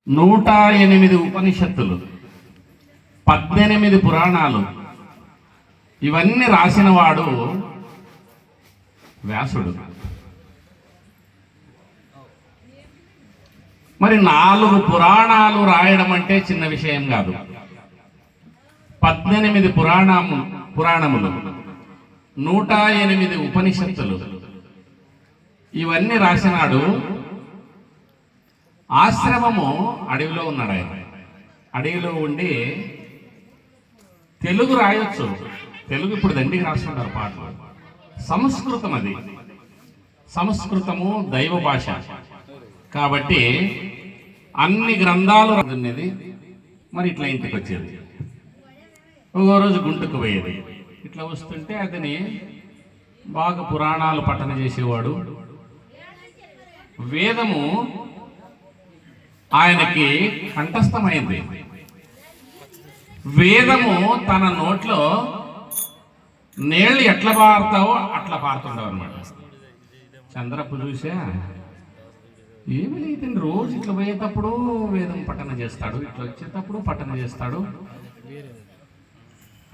108 ఉపనిషత్తులు, 18 పురాణాలు, ఇవన్నీ రాసిన వాడు వ్యాసుడు. మరి 4 పురాణాలు రాయడం అంటే చిన్న విషయం కాదు. 18 పురాణములు, 108 ఉపనిషత్తులు, ఇవన్నీ రాసినాడు. ఆశ్రమము అడవిలో ఉన్నాడు. ఆయన అడవిలో ఉండి తెలుగు రాయొచ్చు. తెలుగు ఇప్పుడు దండికి రాస్తున్నారు పాటలు. సంస్కృతం, అది సంస్కృతము దైవ భాష కాబట్టి అన్ని గ్రంథాలు రాదున్నది. మరి ఇట్లా ఇంటికి వచ్చేది, ఒక్కో రోజు గుంటుకు పోయేది. ఇట్లా వస్తుంటే అతని బాగా పురాణాలు పఠన చేసేవాడు. వేదము ఆయనకి కంఠస్థమైంది. వేదము తన నోట్లో నీళ్ళు ఎట్లా పారుతావో అట్లా పారుతుండవు అనమాట. చంద్రప్పు చూసా ఏమి లేదు, రోజు ఇట్లా పోయేటప్పుడు వేదం పఠన చేస్తాడు, ఇట్లా వచ్చేటప్పుడు పఠన చేస్తాడు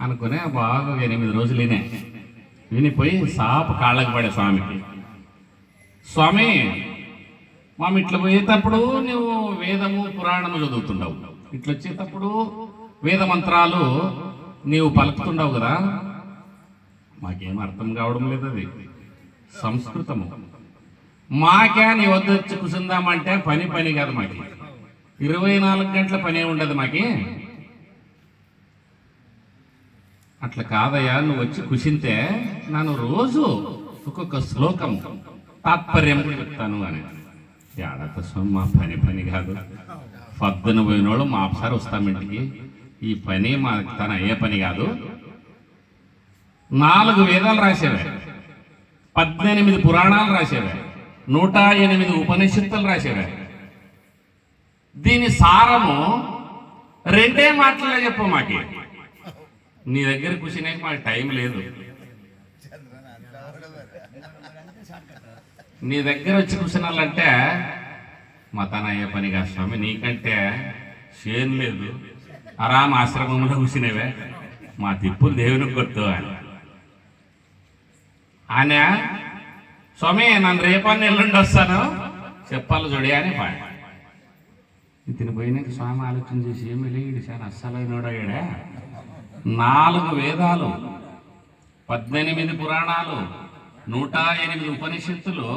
అనుకునే బాగా 8 రోజులేనే వినిపోయి సాపు కాళ్ళకి పడే స్వామికి. స్వామి, మామ ఇట్లా పోయేటప్పుడు నువ్వు వేదము పురాణము చదువుతుండవు, ఇట్లా వచ్చేటప్పుడు వేద మంత్రాలు నీవు పలుకుతుండవు కదా, మాకేం అర్థం కావడం లేదు. అది సంస్కృతము. మాకే నీ వద్ద వచ్చి కూర్చుందామంటే పని కాదు. మాకి 24 గంటల పనే ఉండదు. మాకి అట్లా కాదయ్యా, నువ్వు వచ్చి కూర్చుంటే నన్ను రోజు ఒక్కొక్క శ్లోకం తాత్పర్యం చెప్తాను అని. ఏడత మా పని కాదు. పొద్దున పోయినోళ్ళు మా ఒకసారి వస్తాం ఇంటికి. ఈ పని మా తన ఏ పని కాదు. 4 వేదాలు రాసేవే, 18 పురాణాలు రాసేవే, 108 ఉపనిషత్తులు రాసేవే. దీని సారము 2 మాటల్లో చెప్పు. మాకి నీ దగ్గర కూర్చునే మాకు టైం లేదు. నీ దగ్గర వచ్చి కూర్చున్నాలంటే మా తన అయ్యే పని కాదు స్వామి, నీకంటే చేను లేదు, ఆరామ ఆశ్రమంలో కూర్చునేవే, మా తిప్పులు దేవునికి గుర్తు అని. ఆయన స్వామి నన్ను రేపన్న ఎల్లుండి వస్తాను చెప్పాలి చూడే అని పాయ. ఇతను పోయినాక స్వామి ఆలోచన చేసి ఏమి లేడు సార్ అస్సలైనోడయ్యాడా. 4 వేదాలు, 18 పురాణాలు, 108 ఉపనిషత్తులు,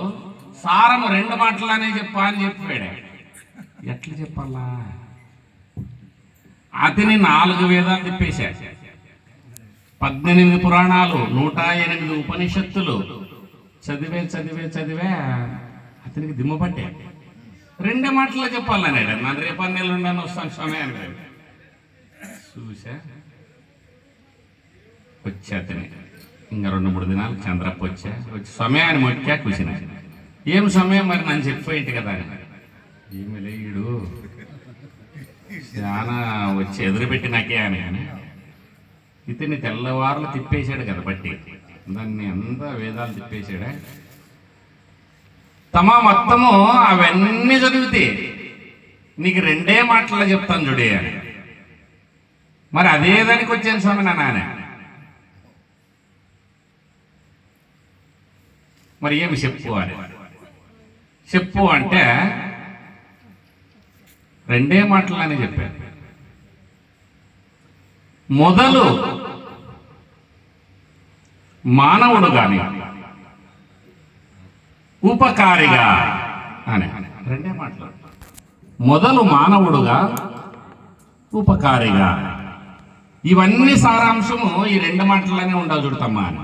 సారము 2 మాటలనే చెప్పా అని చెప్పాడు. ఎట్లా చెప్పాలా? అతని 4 వేదాలు తిప్పేశాడు, 18 పురాణాలు, 108 ఉపనిషత్తులు చదివే అతనికి దిమ్మపట్టే. 2 మాటల్లో చెప్పాలన్నాడు. నన్ను రేపన్న ఎల్లుండని వస్తాను స్వామి అని చూసా. వచ్చి అతని ఇంకా 2-3 దినాలు చంద్రప్ప వచ్చి సమయాన్ని మొక్కా కూర్చున్నా. ఏం సమయం మరి నన్ను చెప్పేంటి కదా అని. ఏమి లేడు చాలా వచ్చి ఎదురుపెట్టి నాకే అని కానీ ఇతన్ని తెల్లవారులు తిప్పేశాడు కదా బట్టి. దాన్ని అంతా వేదాలు తిప్పేశాడే. మొత్తము అవన్నీ చదివితే నీకు 2 మాటల్లో చెప్తాను చూడే అని. మరి అదే దానికి వచ్చాను స్వామి నాన్న. మరి ఏమి చెప్పు అని. చెప్పు అంటే 2 మాటలని చెప్పాను. మొదలు మానవుడు గాని ఉపకారిగా అని 2 మాటలు. మొదలు మానవుడుగా, ఉపకారిగా. ఇవన్నీ సారాంశము ఈ 2 మాటలనే ఉండవు చూడతామా అని.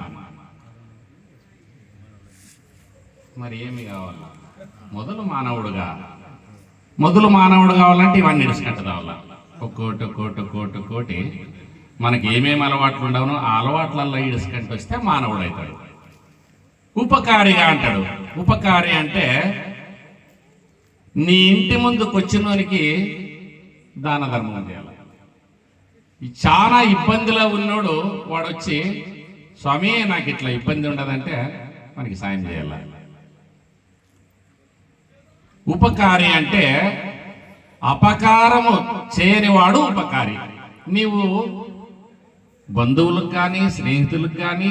మరి ఏమి కావాలా? మొదలు మానవుడు కావాలంటే ఇవన్నీ ఇడుచుకుంట రావాలా. ఒక్కోటి మనకి ఏమేమి అలవాట్లు ఉండవునో ఆ అలవాట్లలో ఇడుచుకుంటూ వస్తే మానవుడు అవుతాడు. ఉపకారిగా అంటాడు. ఉపకారి అంటే నీ ఇంటి ముందుకు వచ్చినోనికి దాన ధర్మం చేయాలి. చాలా ఇబ్బందిలో ఉన్నోడు వాడు వచ్చి స్వామి నాకు ఇట్లా ఇబ్బంది ఉండదంటే మనకి సాయం చేయాలి. ఉపకారి అంటే అపకారము చేయనివాడు ఉపకారి. నీవు బంధువులకు కానీ స్నేహితులకు కానీ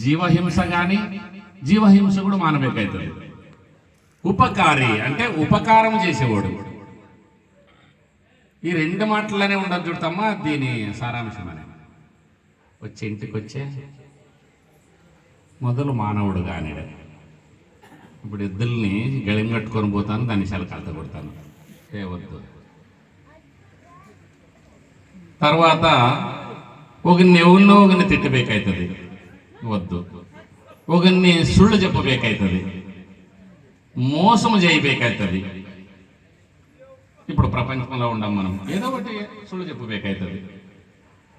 జీవహింస కానీ, జీవహింస కూడా మానబేకవుతుంది. ఉపకారి అంటే ఉపకారం చేసేవాడు. ఈ రెండు మాటలనే ఉండదు చూడతామా, దీని సారాంశం అని. వచ్చే ఇంటికి వచ్చే మొదలు మానవుడు కానిడు. ఇప్పుడు ఎద్దుల్ని గళం కట్టుకొని పోతాను, దాన్ని కలత కొడతాను, వద్దు. తర్వాత ఒకరిని ఎవరినో ఒకరిని తిట్టబేకవుతుంది, వద్దు. ఒకరిని సుళ్ళు చెప్పబేకవుతుంది, మోసము చేయబేకవుతుంది. ఇప్పుడు ప్రపంచంలో ఉండం మనం, ఏదో ఒకటి సుళ్ళు చెప్పబేకవుతుంది.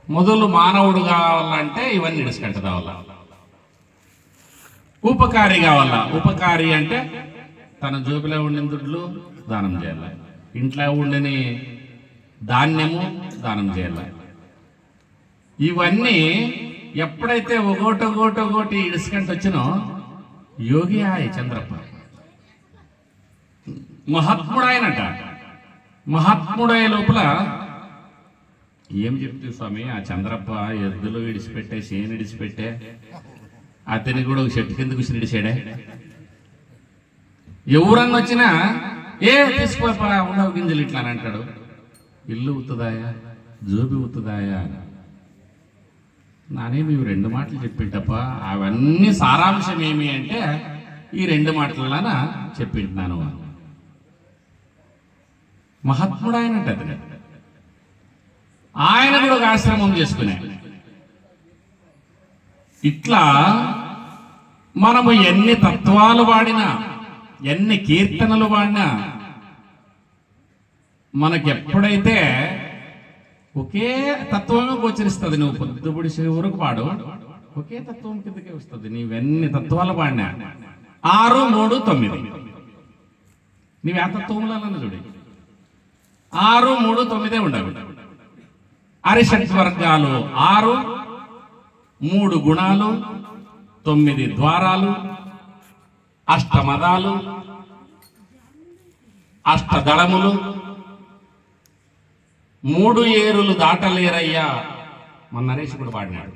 మొదలు మానవుడు కావాలంటే ఇవన్నీ ఇడుచుకుంట కావాల. ఉపకారి కావాలా. ఉపకారి అంటే తన జోబిలో ఉండిన దుడ్లు దానం చేయాలి, ఇంట్లో ఉండిని ధాన్యము దానం చేయాలి. ఇవన్నీ ఎప్పుడైతే ఒకటి ఇడుచుకుంటూ వచ్చినో యోగి హాయ్ చంద్రప్ప మహాత్ముడాయనట. మహాత్ముడయ్యే లోపల ఏం చెప్తే స్వామి, ఆ చంద్రప్ప ఎద్దులు విడిచిపెట్టే, చేను విడిచిపెట్టే, అతని కూడా ఒక చెట్టు కింద కూర్చుని విడిచాడే. ఎవరన్నా వచ్చినా తీసుకోపా ఉండవు గింజలు ఇట్లా అని అంటాడు. ఇల్లు ఉత్తుదాయా, జోబి ఉత్తుదాయా నానే మేము రెండు మాటలు చెప్పింటప్ప. అవన్నీ సారాంశం ఏమి అంటే ఈ రెండు మాటలన చెప్పింటున్నాను. మహాత్ముడు ఆయనంట అతను. ఆయన కూడా ఒక ఆశ్రమం చేసుకునే. ఇట్లా మనము ఎన్ని తత్వాలు వాడినా, ఎన్ని కీర్తనలు వాడినా, మనకి ఎప్పుడైతే ఒకే తత్వమే గోచరిస్తుంది. నువ్వు పొద్దుబుడిసే వరకు పాడు, ఒకే తత్వం కిందకే వస్తుంది. నీవెన్ని తత్వాలు పాడినా 6, 3, 9 నీవు ఆ తత్వములను చూడి 6, 3, 9 ఉండవు. అరిషట్ వర్గాలు 6, 3 గుణాలు, 9 ద్వారాలు, అష్టమదాలు, అష్టదళములు, 3 ఏరులు దాటలేరయ్యా. మన నరేష్ కూడా పాడినాడు.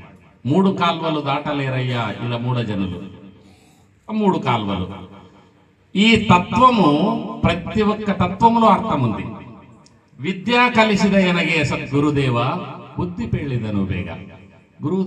3 కాల్వలు దాటలేరయ్యా ఇలా 3 జనులు, 3 కాల్వలు. ఈ తత్వము ప్రతి ఒక్క తత్వములో అర్థం ఉంది. విద్యా కలిసిద ఎనగే సద్గురుదేవ బుద్ధి పెళ్ళిదను వేగ. గురువు